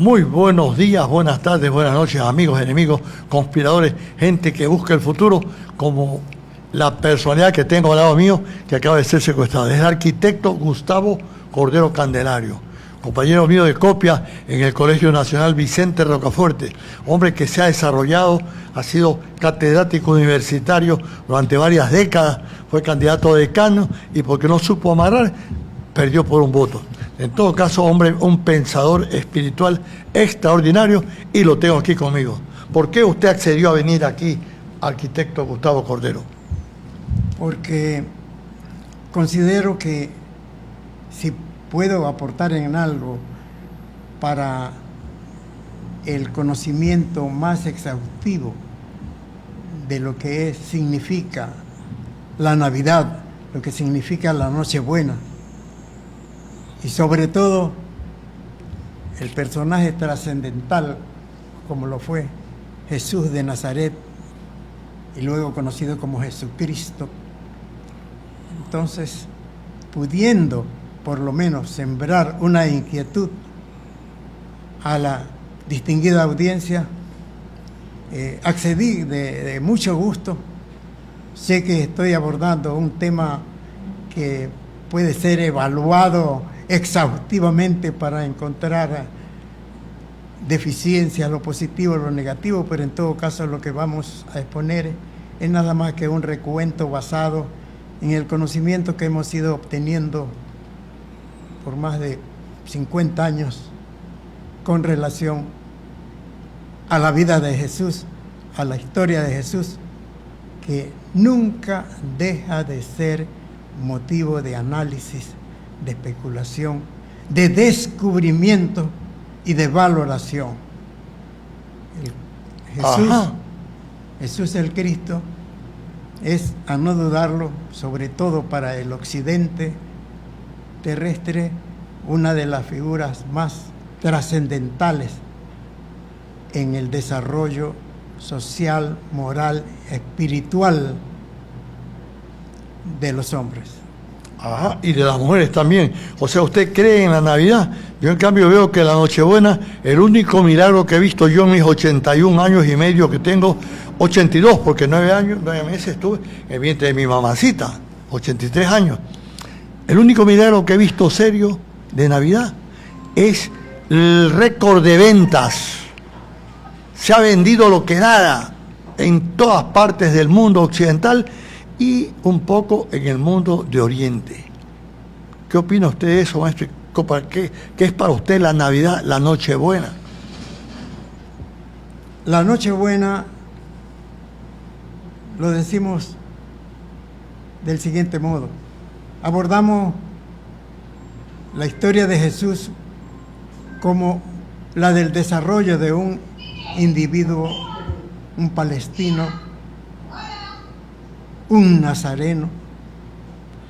Muy buenos días, buenas tardes, buenas noches, amigos, enemigos, conspiradores, gente que busca el futuro, como la personalidad que tengo al lado mío, que acaba de ser secuestrada. Es el arquitecto Gustavo Cordero Candelario, compañero mío de copia en el Colegio Nacional Vicente Rocafuerte, hombre que se ha desarrollado, ha sido catedrático universitario durante varias décadas, fue candidato a decano y porque no supo amarrar, perdió por un voto. En todo caso, hombre, un pensador espiritual extraordinario, y lo tengo aquí conmigo. ¿Por qué usted accedió a venir aquí, arquitecto Gustavo Cordero? Porque considero que si puedo aportar en algo para el conocimiento más exhaustivo de lo que significa la Navidad, lo que significa la Nochebuena, y sobre todo el personaje trascendental como lo fue Jesús de Nazaret y luego conocido como Jesucristo. Entonces, pudiendo por lo menos sembrar una inquietud a la distinguida audiencia, accedí de mucho gusto. Sé que estoy abordando un tema que puede ser evaluado exhaustivamente para encontrar deficiencias, lo positivo, lo negativo, pero en todo caso lo que vamos a exponer es nada más que un recuento basado en el conocimiento que hemos ido obteniendo por más de 50 años con relación a la vida de Jesús, a la historia de Jesús, que nunca deja de ser motivo de análisis, de especulación, de descubrimiento y de valoración. Jesús el Cristo es, a no dudarlo, sobre todo para el occidente terrestre, una de las figuras más trascendentales en el desarrollo social, moral, espiritual de los hombres. Ajá, y de las mujeres también. O sea, ¿usted cree en la Navidad? Yo en cambio veo que la Nochebuena, el único milagro que he visto yo en mis 81 años y medio que tengo, 82, porque 9 meses estuve en el vientre de mi mamacita, 83 años. El único milagro que he visto serio de Navidad es el récord de ventas. Se ha vendido lo que nada en todas partes del mundo occidental y un poco en el mundo de Oriente. ¿Qué opina usted de eso, maestro? ¿Qué es para usted la Navidad, la Nochebuena? La Nochebuena lo decimos del siguiente modo. Abordamos la historia de Jesús como la del desarrollo de un individuo, un palestino, un nazareno,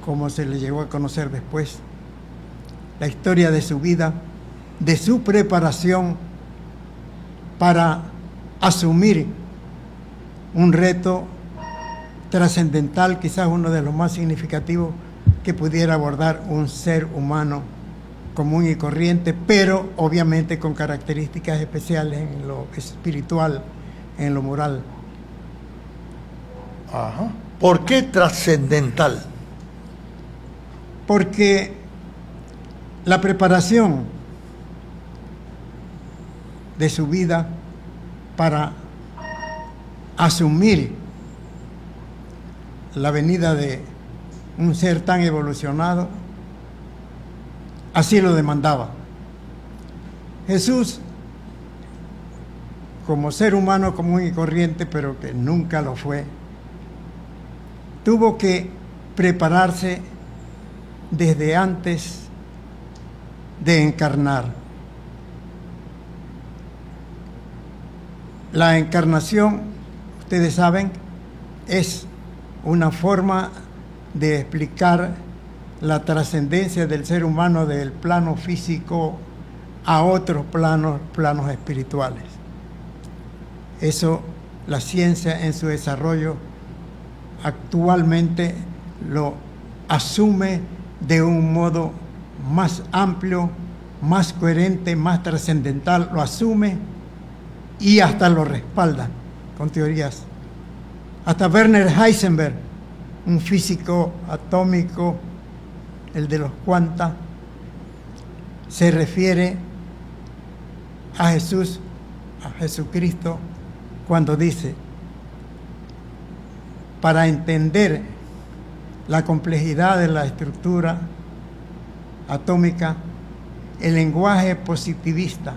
como se le llegó a conocer después, la historia de su vida, de su preparación para asumir un reto trascendental, quizás uno de los más significativos que pudiera abordar un ser humano común y corriente, pero obviamente con características especiales en lo espiritual, en lo moral. Ajá. ¿Por qué trascendental? Porque la preparación de su vida para asumir la venida de un ser tan evolucionado, así lo demandaba. Jesús, como ser humano común y corriente, pero que nunca lo fue, tuvo que prepararse desde antes de encarnar. La encarnación, ustedes saben, es una forma de explicar la trascendencia del ser humano del plano físico a otros planos espirituales. Eso la ciencia en su desarrollo actualmente lo asume de un modo más amplio, más coherente, más trascendental, lo asume y hasta lo respalda con teorías. Hasta Werner Heisenberg, un físico atómico, el de los cuanta, se refiere a Jesús, a Jesucristo, cuando dice: para entender la complejidad de la estructura atómica, el lenguaje positivista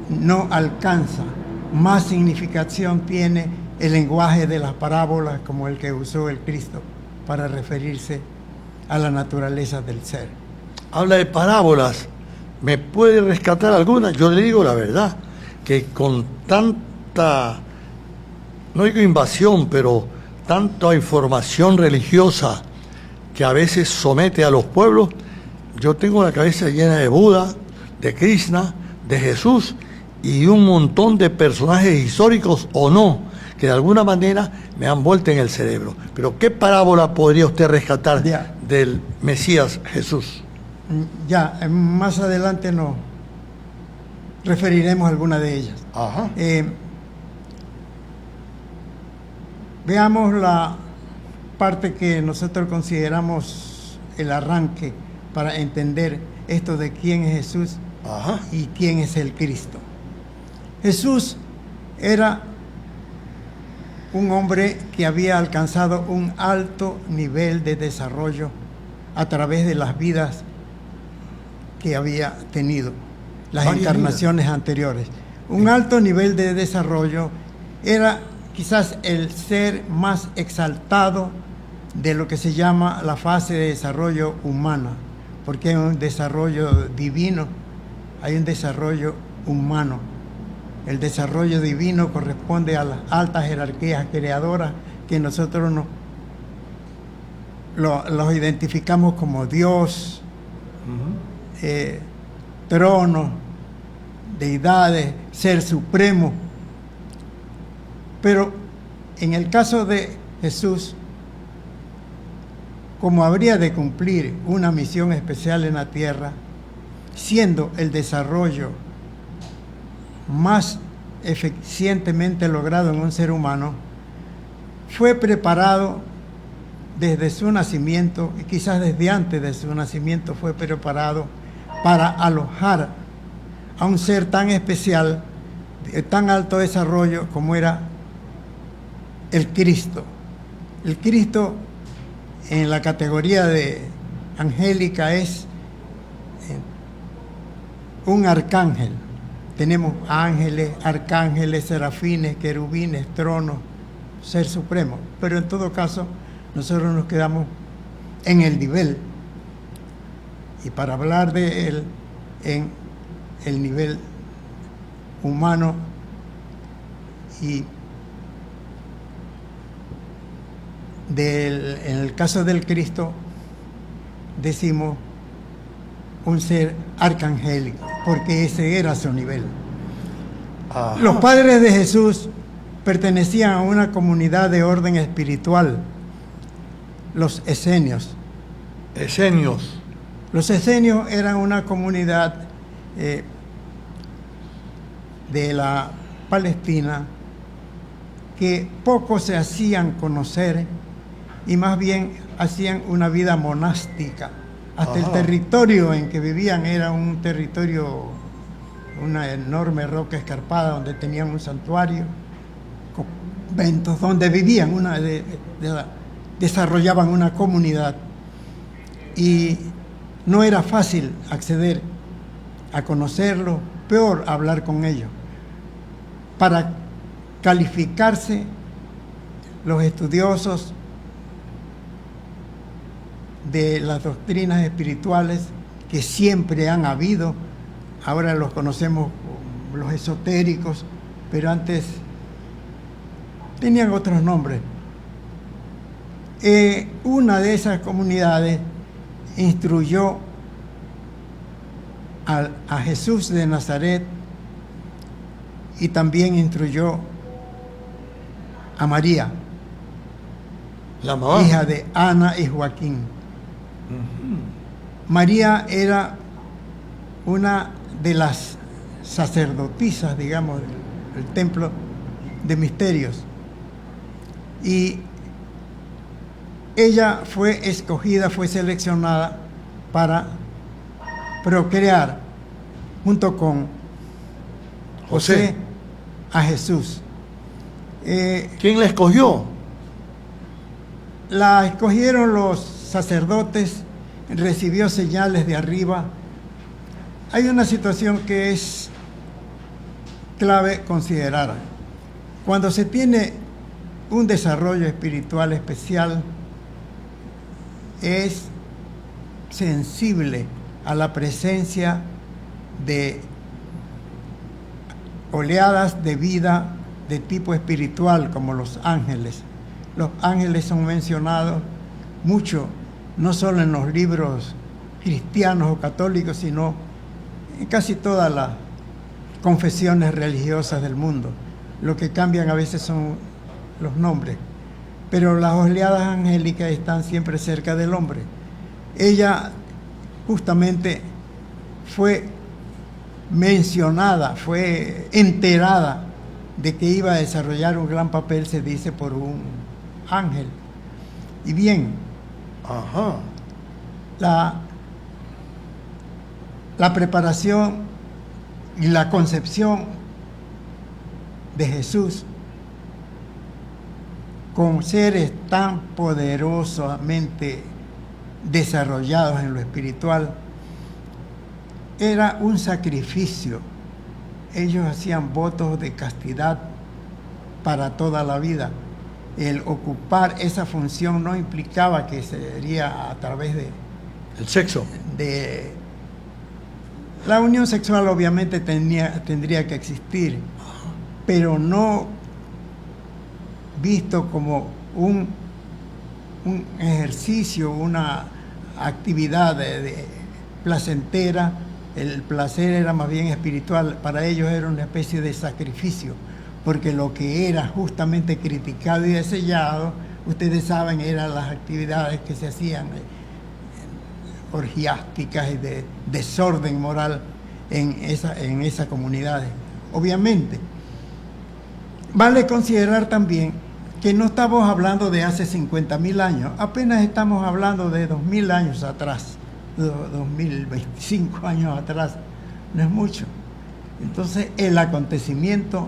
no alcanza. Más significación tiene el lenguaje de las parábolas, como el que usó el Cristo para referirse a la naturaleza del ser. Habla de parábolas. ¿Me puede rescatar alguna? Yo le digo la verdad, que con tanta, no digo invasión, pero tanta información religiosa que a veces somete a los pueblos, yo tengo la cabeza llena de Buda, de Krishna, de Jesús y un montón de personajes históricos o no, que de alguna manera me han vuelto en el cerebro. Pero ¿qué parábola podría usted rescatar del Mesías Jesús? Ya, más adelante nos referiremos a alguna de ellas. Ajá. Veamos la parte que nosotros consideramos el arranque para entender esto de quién es Jesús. Ajá. Y quién es el Cristo. Jesús era un hombre que había alcanzado un alto nivel de desarrollo a través de las vidas que había tenido, las encarnaciones anteriores. Un alto nivel de desarrollo, era quizás el ser más exaltado de lo que se llama la fase de desarrollo humana, porque hay un desarrollo divino, hay un desarrollo humano. El desarrollo divino corresponde a las altas jerarquías creadoras que nosotros los identificamos como Dios, trono, deidades, ser supremo. Pero en el caso de Jesús, como habría de cumplir una misión especial en la tierra, siendo el desarrollo más eficientemente logrado en un ser humano, fue preparado desde su nacimiento, y quizás desde antes de su nacimiento fue preparado para alojar a un ser tan especial, de tan alto desarrollo como era el Cristo. El Cristo en la categoría de angélica es un arcángel. Tenemos ángeles, arcángeles, serafines, querubines, tronos, ser supremo. Pero en todo caso, nosotros nos quedamos en el nivel. Y para hablar de él en el nivel humano y en el caso del Cristo, decimos un ser arcangélico, porque ese era su nivel. Ajá. Los padres de Jesús pertenecían a una comunidad de orden espiritual, los esenios. Esenios. Los esenios eran una comunidad de la Palestina que poco se hacían conocer y más bien hacían una vida monástica. Hasta el territorio en que vivían era un territorio, una enorme roca escarpada donde tenían un santuario, conventos donde vivían, desarrollaban una comunidad. Y no era fácil acceder a conocerlos, peor hablar con ellos. Para calificarse, los estudiosos de las doctrinas espirituales que siempre han habido, ahora los conocemos los esotéricos, pero antes tenían otros nombres. Una de esas comunidades instruyó a Jesús de Nazaret y también instruyó a María, la mamá, hija de Ana y Joaquín. María era una de las sacerdotisas, digamos, del templo de misterios. Y ella fue escogida, fue seleccionada para procrear junto con José a Jesús. ¿Quién la escogió? La escogieron los sacerdotes, recibió señales de arriba. Hay una situación que es clave considerar. Cuando se tiene un desarrollo espiritual especial, es sensible a la presencia de oleadas de vida de tipo espiritual como los ángeles. Los ángeles son mencionados mucho, no solo en los libros cristianos o católicos, sino en casi todas las confesiones religiosas del mundo. Lo que cambian a veces son los nombres, pero las oleadas angélicas están siempre cerca del hombre. Ella justamente fue mencionada, fue enterada de que iba a desarrollar un gran papel, se dice, por un ángel. Y bien, la preparación y la concepción de Jesús con seres tan poderosamente desarrollados en lo espiritual era un sacrificio. Ellos hacían votos de castidad para toda la vida. El ocupar esa función no implicaba que sería a través de el sexo. De la unión sexual, obviamente tendría que existir, pero no visto como un ejercicio, una actividad placentera. El placer era más bien espiritual. Para ellos era una especie de sacrificio, porque lo que era justamente criticado y desechado, ustedes saben, eran las actividades que se hacían orgiásticas y de desorden moral en esas comunidades. Obviamente, vale considerar también que no estamos hablando de hace 50.000 años, apenas estamos hablando de 2.000 años atrás, 2.025 años atrás, no es mucho. Entonces, el acontecimiento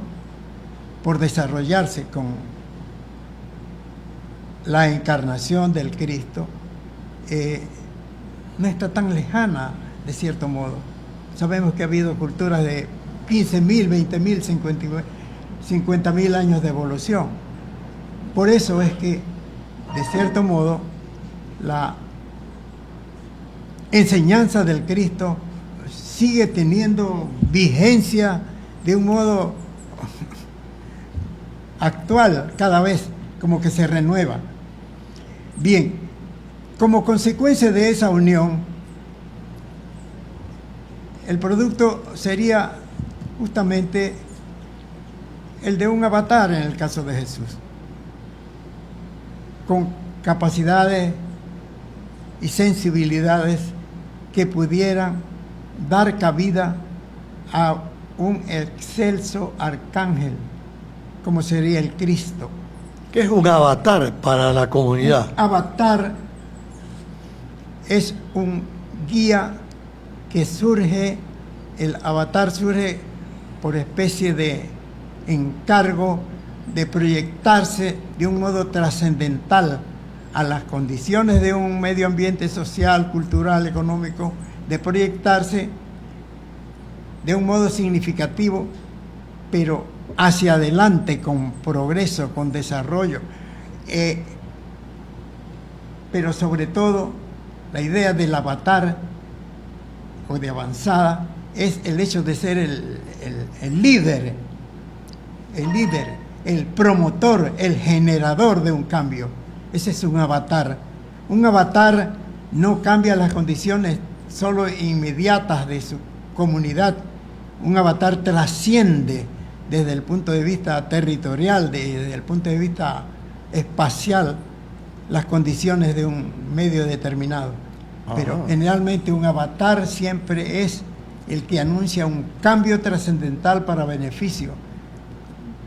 por desarrollarse con la encarnación del Cristo no está tan lejana, de cierto modo. Sabemos que ha habido culturas de 15.000, 20.000, 50.000 años de evolución. Por eso es que, de cierto modo, la enseñanza del Cristo sigue teniendo vigencia de un modo actual, cada vez como que se renueva. Bien, como consecuencia de esa unión, el producto sería justamente el de un avatar en el caso de Jesús, con capacidades y sensibilidades que pudieran dar cabida a un excelso arcángel, como sería el Cristo. ¿Qué es un avatar para la comunidad? Un avatar es un guía que surge, el avatar surge por especie de encargo de proyectarse de un modo trascendental a las condiciones de un medio ambiente social, cultural, económico, de proyectarse de un modo significativo, pero hacia adelante, con progreso, con desarrollo. Pero sobre todo, la idea del avatar o de avanzada es el hecho de ser el líder, el promotor, el generador de un cambio. Ese es un avatar. Un avatar no cambia las condiciones solo inmediatas de su comunidad. Un avatar trasciende desde el punto de vista territorial, desde el punto de vista espacial, las condiciones de un medio determinado. pero generalmente un avatar siempre es el que anuncia un cambio trascendental para beneficio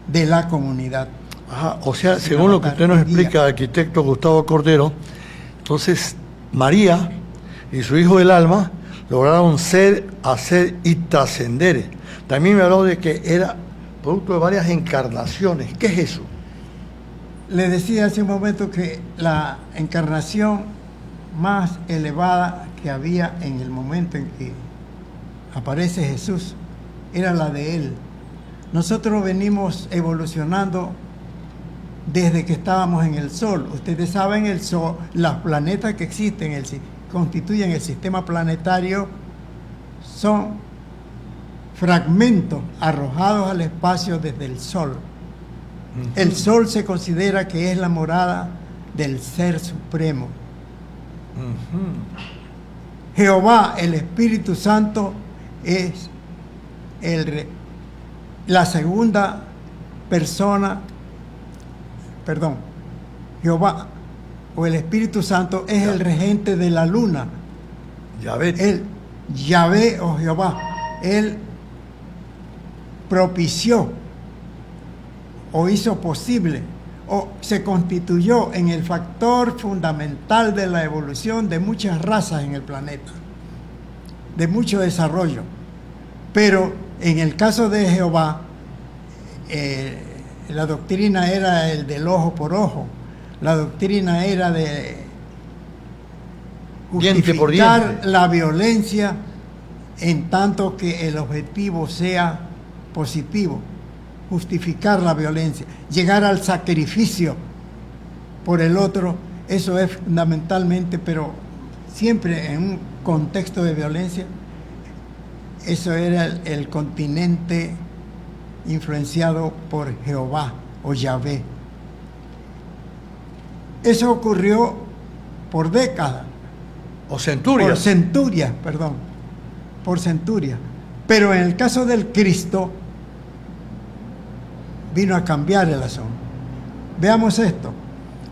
de la comunidad. Ajá, o sea, según lo que usted nos explica, arquitecto Gustavo Cordero, entonces María y su hijo del alma lograron ser, hacer y trascender. También me habló de que era producto de varias encarnaciones. ¿Qué es eso? Le decía hace un momento que la encarnación más elevada que había en el momento en que aparece Jesús era la de Él. Nosotros venimos evolucionando desde que estábamos en el Sol. Ustedes saben, el Sol, los planetas que existen, constituyen el sistema planetario, son fragmentos arrojados al espacio desde el Sol. El Sol se considera que es la morada del Ser Supremo. Jehová, el Espíritu Santo, es la segunda persona, Jehová o el Espíritu Santo es el regente de la luna. Yahvé o Jehová, Él propició o hizo posible o se constituyó en el factor fundamental de la evolución de muchas razas en el planeta, de mucho desarrollo. Pero en el caso de Jehová, la doctrina era el del ojo por ojo, la doctrina era de justificar la violencia en tanto que el objetivo sea positivo, justificar la violencia, llegar al sacrificio por el otro. Eso es fundamentalmente, pero siempre en un contexto de violencia. Eso era el continente influenciado por Jehová o Yahvé. Eso ocurrió por décadas. O centurias. Por centurias. Pero en el caso del Cristo, vino a cambiar el asunto. Veamos esto.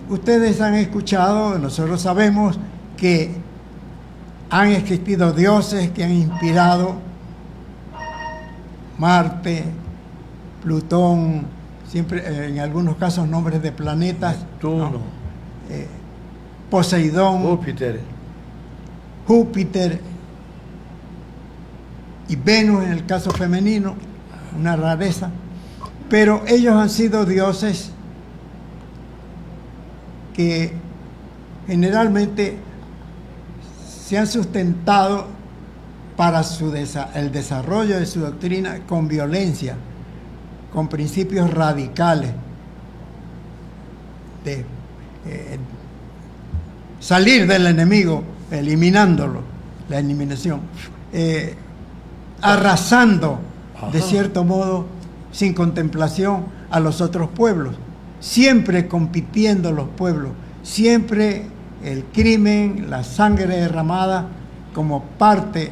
Ustedes han escuchado, nosotros sabemos que han existido dioses que han inspirado Marte, Plutón, siempre en algunos casos nombres de planetas. Neptuno, ¿no? Poseidón, Júpiter y Venus en el caso femenino, una rareza. Pero ellos han sido dioses que generalmente se han sustentado para el desarrollo de su doctrina con violencia, con principios radicales de salir del enemigo, eliminándolo, la eliminación, arrasando de cierto modo, sin contemplación, a los otros pueblos, siempre compitiendo los pueblos, siempre el crimen, la sangre derramada como parte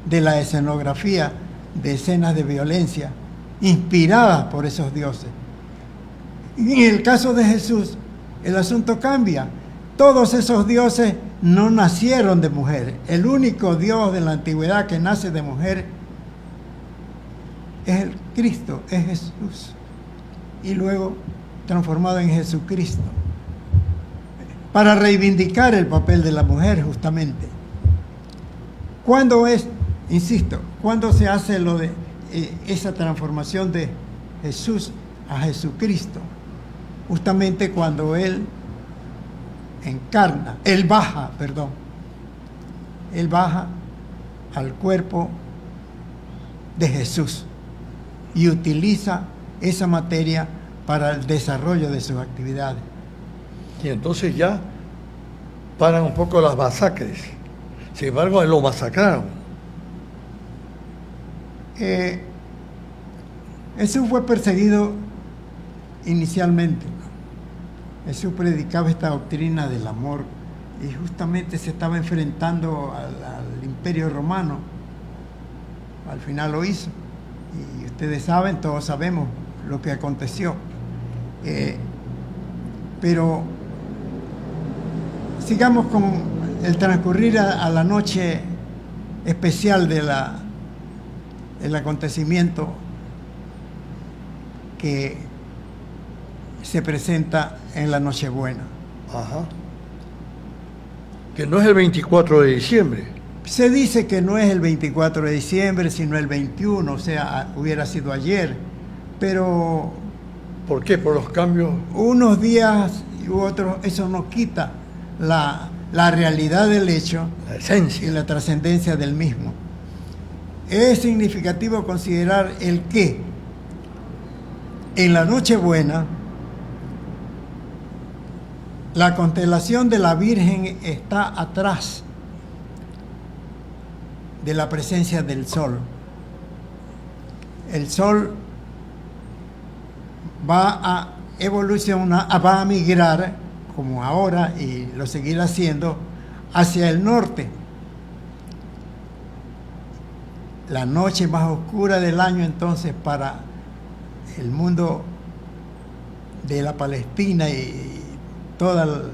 de la escenografía de escenas de violencia inspiradas por esos dioses. Y en el caso de Jesús, el asunto cambia. Todos esos dioses no nacieron de mujer. El único Dios de la antigüedad que nace de mujer es el Cristo, es Jesús. Y luego transformado en Jesucristo. Para reivindicar el papel de la mujer, justamente. ¿Cuándo es, insisto, cuándo se hace lo de esa transformación de Jesús a Jesucristo? Justamente cuando Él baja al cuerpo de Jesús y utiliza esa materia para el desarrollo de sus actividades. Y entonces ya paran un poco las masacres. Sin embargo, lo masacraron. Jesús fue perseguido inicialmente. Jesús predicaba esta doctrina del amor y justamente se estaba enfrentando al imperio romano. Al final lo hizo. Y ustedes saben, todos sabemos lo que aconteció. Pero sigamos con el transcurrir a la noche especial del acontecimiento que se presenta en la Nochebuena. Ajá. Que no es el 24 de diciembre. Se dice que no es el 24 de diciembre, sino el 21, o sea, hubiera sido ayer, pero... ¿Por qué? Por los cambios. Unos días u otros, eso no quita la realidad del hecho, La esencia y la trascendencia del mismo. Es significativo considerar el que en la Nochebuena la constelación de la Virgen está atrás de la presencia del Sol. El Sol va a evolucionar, va a migrar, como ahora, y lo seguirá haciendo, hacia el norte. La noche más oscura del año, entonces, para el mundo de la Palestina y todo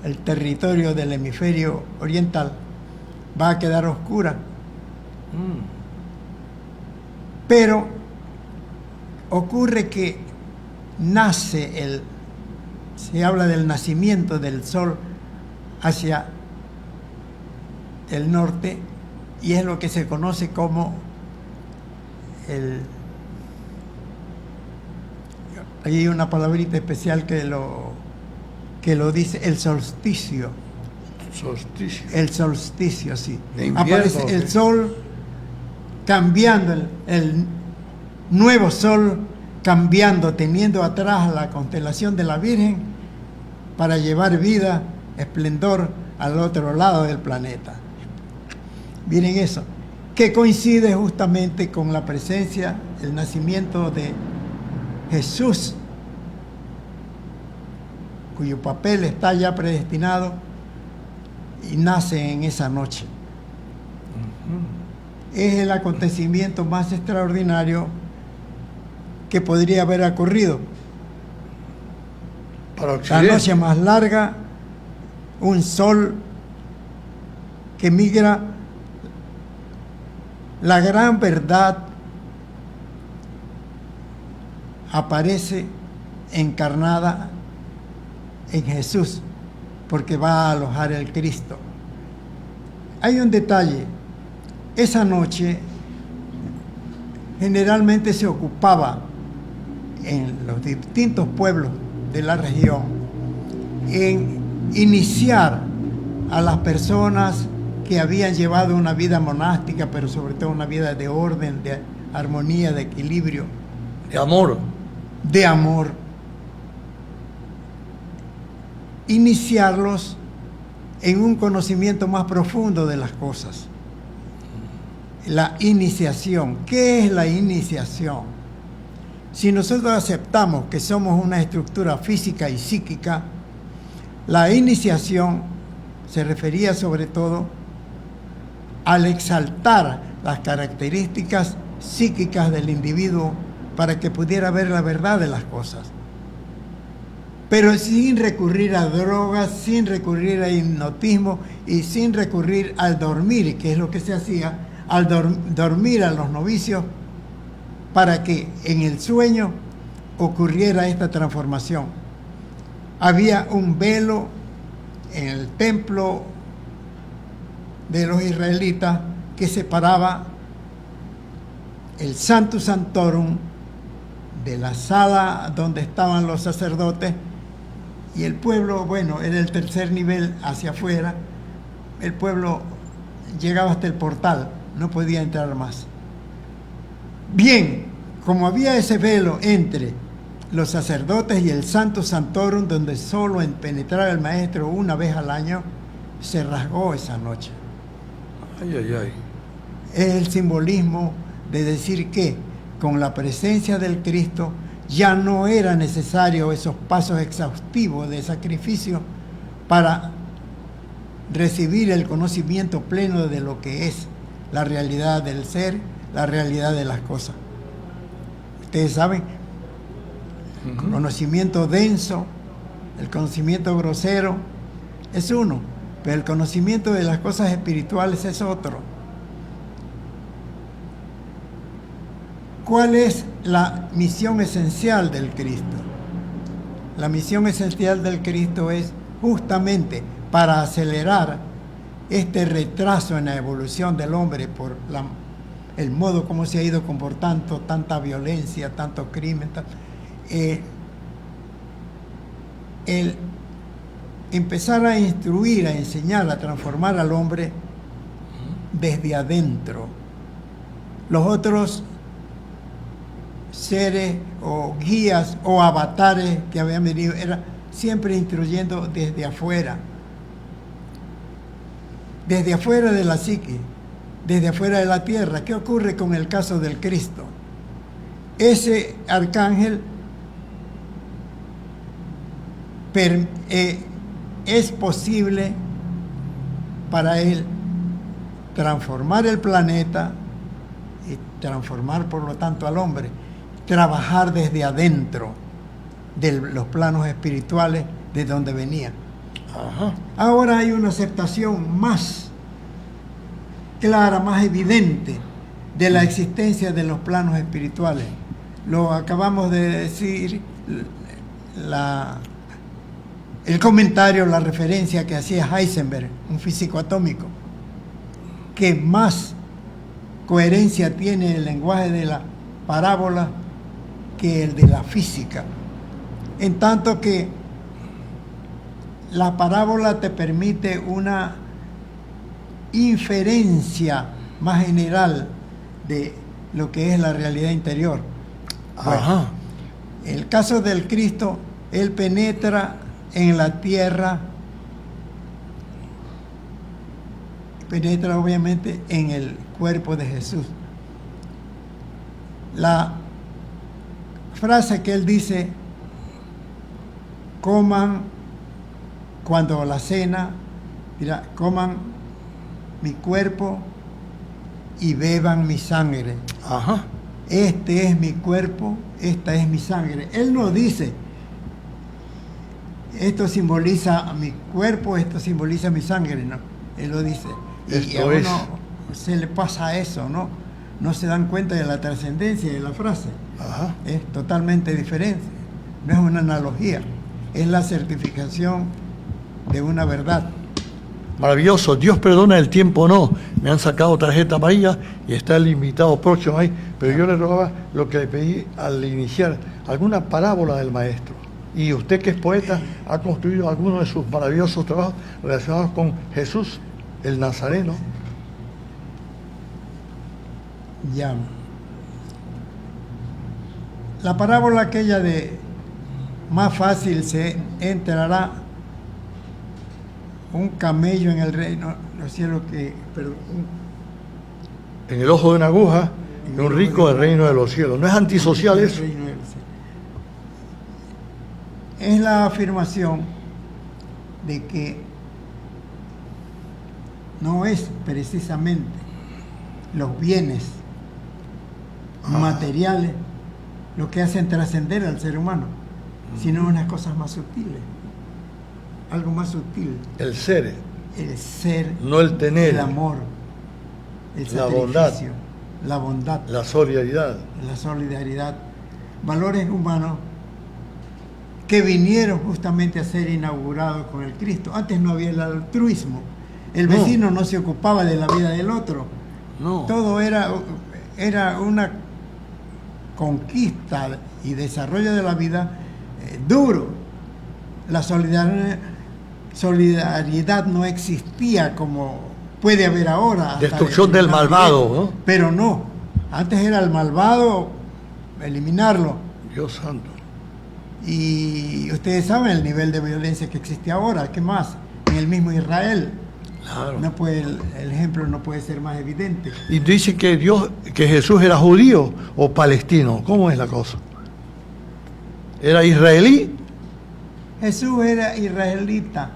el territorio del hemisferio oriental, va a quedar oscura. Pero ocurre que se habla del nacimiento del sol hacia el norte, y es lo que se conoce como hay una palabrita especial que lo dice, el solsticio. Solsticio. El solsticio, sí. ¿De invierno, aparece el sol cambiando, el nuevo sol cambiando, teniendo atrás la constelación de la Virgen para llevar vida, esplendor al otro lado del planeta. Miren eso, que coincide justamente con la presencia, el nacimiento de Jesús, cuyo papel está ya predestinado y nace en esa noche. Es el acontecimiento más extraordinario que podría haber ocurrido. Para la noche más larga, un sol que migra, la gran verdad aparece encarnada en Jesús, porque va a alojar el Cristo. Hay un detalle: esa noche generalmente se ocupaba en los distintos pueblos de la región en iniciar a las personas que habían llevado una vida monástica, pero sobre todo una vida de orden, de armonía, de equilibrio, de amor. De amor. Iniciarlos en un conocimiento más profundo de las cosas. La iniciación. ¿Qué es la iniciación? Si nosotros aceptamos que somos una estructura física y psíquica, la iniciación se refería sobre todo al exaltar las características psíquicas del individuo para que pudiera ver la verdad de las cosas. Pero sin recurrir a drogas, sin recurrir a hipnotismo y sin recurrir al dormir, que es lo que se hacía, al dormir a los novicios, para que en el sueño ocurriera esta transformación. Había un velo en el templo de los israelitas que separaba el Sanctus Sanctorum de la sala donde estaban los sacerdotes y el pueblo. Bueno, era el tercer nivel hacia afuera. El pueblo llegaba hasta el portal, no podía entrar más. Bien, como había ese velo entre los sacerdotes y el Sanctus Sanctorum, donde solo penetraba el maestro una vez al año, se rasgó esa noche. Ay, ay, ay. Es el simbolismo de decir que con la presencia del Cristo ya no era necesario esos pasos exhaustivos de sacrificio para recibir el conocimiento pleno de lo que es la realidad del ser, la realidad de las cosas. Ustedes saben, conocimiento denso, el conocimiento grosero, es uno, pero el conocimiento de las cosas espirituales es otro. ¿Cuál es la misión esencial del Cristo? La misión esencial del Cristo es justamente para acelerar este retraso en la evolución del hombre por el modo como se ha ido comportando, tanta violencia, tanto crimen, el empezar a instruir, a enseñar, a transformar al hombre desde adentro. Los otros seres o guías o avatares que habían venido era siempre instruyendo desde afuera de la psique, desde afuera de la tierra. ¿Qué ocurre con el caso del Cristo? Ese arcángel es posible para él transformar el planeta y transformar por lo tanto al hombre, trabajar desde adentro de los planos espirituales de donde venía. Ajá. Ahora hay una aceptación más clara, más evidente de la existencia de los planos espirituales. Lo acabamos de decir, el comentario, la referencia que hacía Heisenberg, un físico atómico, que más coherencia tiene el lenguaje de la parábola que el de la física, en tanto que la parábola te permite una inferencia más general de lo que es la realidad interior. Bueno, el caso del Cristo, él penetra en la tierra, penetra obviamente en el cuerpo de Jesús. La frase que él dice, coman cuando la cena, mira, coman mi cuerpo y beban mi sangre. Ajá. Este es mi cuerpo, esta es mi sangre. Él no dice, esto simboliza mi cuerpo, esto simboliza mi sangre, no. Él lo dice. Y a uno se le pasa eso, ¿no? No se dan cuenta de la trascendencia de la frase. Ajá. Es totalmente diferente. No es una analogía, es la certificación de una verdad. Maravilloso. Dios perdona, el tiempo no. Me han sacado tarjeta amarilla y está el invitado próximo ahí. Pero yo le rogaba lo que le pedí al iniciar, alguna parábola del maestro. Y usted, que es poeta, ha construido algunos de sus maravillosos trabajos relacionados con Jesús, el Nazareno. Ya. La parábola aquella de más fácil se enterará un camello en el reino, los cielos que, perdón, En el ojo de una aguja y un rico del reino de los cielos. ¿No es antisocial eso? Es la afirmación de que no es precisamente los bienes materiales lo que hacen trascender al ser humano, sino unas cosas más sutiles, algo más sutil. El ser, no el tener, el amor, el sacrificio, la bondad, la solidaridad, valores humanos que vinieron justamente a ser inaugurados con el Cristo. Antes no había el altruismo, el vecino no se ocupaba de la vida del otro, todo era una conquista y desarrollo de la vida duro. La solidaridad no existía como puede haber ahora. Destrucción del malvado, ¿no? Pero no, antes era el malvado, eliminarlo. Dios santo. Y ustedes saben el nivel de violencia que existe ahora. ¿Qué más? En el mismo Israel. Claro. No puede, el ejemplo no puede ser más evidente. Y dice que Jesús era judío o palestino. ¿Cómo es la cosa? ¿Era israelí? Jesús era israelita.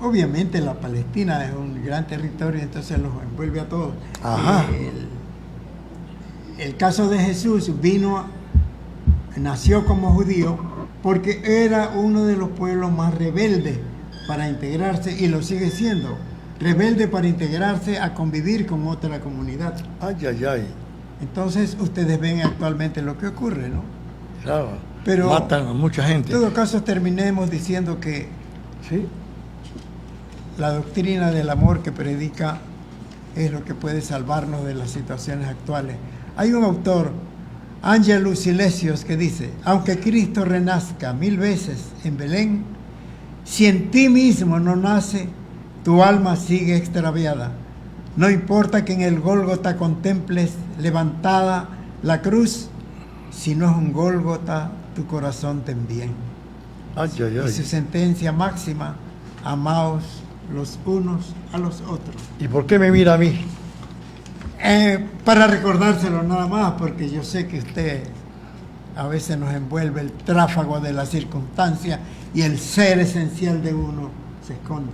Obviamente la Palestina es un gran territorio, entonces los envuelve a todos. Ajá. El caso de Jesús nació como judío porque era uno de los pueblos más rebeldes para integrarse, y lo sigue siendo, rebelde para integrarse a convivir con otra comunidad. Ay, ay, ay. Entonces ustedes ven actualmente lo que ocurre, ¿no? Claro, Pero matan a mucha gente. En todo caso terminemos diciendo que ¿Sí? la doctrina del amor que predica es lo que puede salvarnos de las situaciones actuales. Hay un autor, Angelus Silesios, que dice: aunque Cristo renazca 1000 veces en Belén, si en ti mismo no nace, tu alma sigue extraviada. No importa que en el Gólgota contemples levantada la cruz, si no es un Gólgota, tu corazón también. Ay, ay, Y su ay. sentencia máxima: amaos los unos a los otros. ¿Y por qué me mira a mí? Para recordárselo nada más, porque yo sé que usted a veces nos envuelve el tráfago de la circunstancia y el ser esencial de uno se esconde.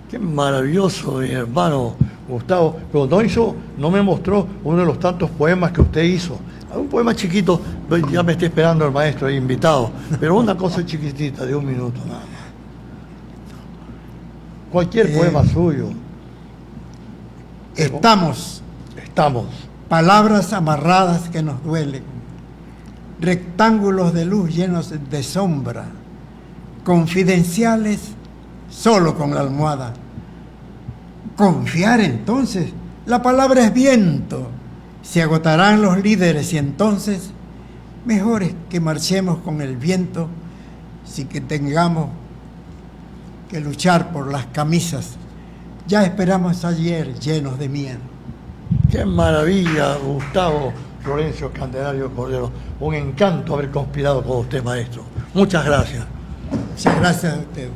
Qué maravilloso, mi hermano Gustavo. Pero no me mostró uno de los tantos poemas que usted hizo. Un poema chiquito, ya me está esperando el maestro ahí invitado, pero una cosa chiquitita de 1 minuto nada más. Cualquier poema suyo. Estamos, palabras amarradas que nos duelen, rectángulos de luz llenos de sombra, confidenciales solo con la almohada. Confiar entonces, la palabra es viento, se agotarán los líderes y entonces mejor es que marchemos con el viento si que tengamos que luchar por las camisas. Ya esperamos ayer llenos de miedo. Qué maravilla, Gustavo Florencio Candelario Cordero. Un encanto haber conspirado con usted, maestro. Muchas gracias. Muchas gracias a usted.